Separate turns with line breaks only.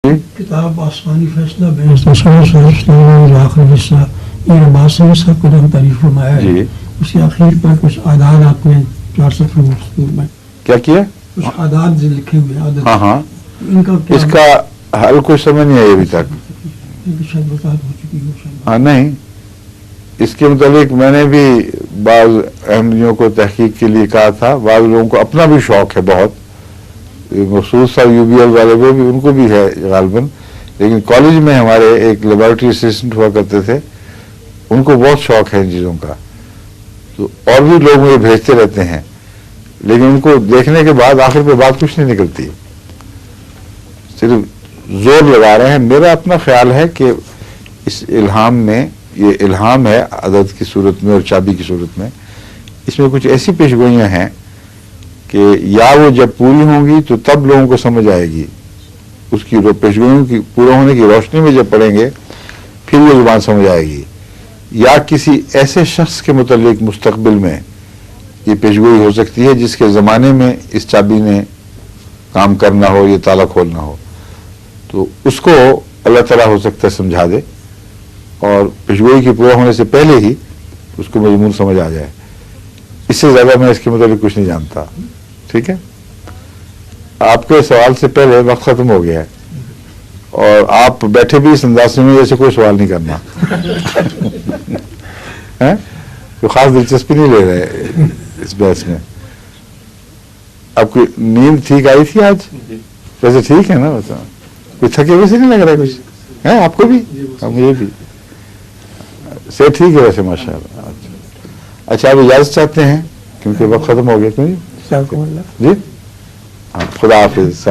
کتاب آسمانی فیصلہ بحث آخری حصہ یہ عباس صاحب کو ہم تعریف فرمایا ہے، اس کے آخر پر کچھ اعداد آپ نے 4 صفحے میں
کیا کیا
کچھ اعداد لکھے ہوئے عدد،
ہاں
ان کا
اس کا حل کچھ سمجھ نہیں آئی ابھی تک.
شاید وضاحت ہو چکی ہے شاید.
ہاں نہیں، اس کے متعلق میں نے بھی بعض احمدیوں کو تحقیق کے لیے کہا تھا. بعض لوگوں کو اپنا بھی شوق ہے بہت، مخصوص صاحب UBL والے کو بھی، ان کو بھی ہے غالباً، لیکن کالج میں ہمارے ایک لیبارٹری اسسٹنٹ ہوا کرتے تھے، ان کو بہت شوق ہے ان چیزوں کا، تو اور بھی لوگ مجھے بھیجتے رہتے ہیں، لیکن ان کو دیکھنے کے بعد آخر پہ بات کچھ نہیں نکلتی، صرف زور لگا رہے ہیں. میرا اپنا خیال ہے کہ اس الہام میں، یہ الہام ہے عدد کی صورت میں اور چابی کی صورت میں، اس میں کچھ ایسی پیشگوئیاں ہیں کہ یا وہ جب پوری ہوں گی تو تب لوگوں کو سمجھ آئے گی، اس کی پیشگوئیوں کی پورا ہونے کی روشنی میں جب پڑھیں گے پھر یہ زبان سمجھ آئے گی، یا کسی ایسے شخص کے متعلق مستقبل میں یہ پیشگوئی ہو سکتی ہے جس کے زمانے میں اس چابی نے کام کرنا ہو، یہ تالا کھولنا ہو، تو اس کو اللہ تعالیٰ ہو سکتا ہے سمجھا دے، اور پیشگوئی کے پورا ہونے سے پہلے ہی اس کو مضمون سمجھ آ جائے. اس سے زیادہ میں اس کے متعلق کچھ نہیں جانتا. ٹھیک ہے، آپ کے سوال سے پہلے وقت ختم ہو گیا ہے، اور آپ بیٹھے بھی اس انداز میں جیسے کوئی سوال نہیں کرنا، کوئی خاص دلچسپی نہیں لے رہے اس بحث میں. آپ کی نیند ٹھیک آئی تھی آج؟ ویسے ٹھیک ہے نا؟ بتا کوئی تھکے ویسے نہیں لگ رہا کچھ ہے آپ کو بھی؟ مجھے بھی سے ٹھیک ہے ویسے ماشاء اللہ. اچھا آپ اجازت چاہتے ہیں کیونکہ وقت ختم ہو گیا. کیوں جی؟ ہاں خدا حافظ.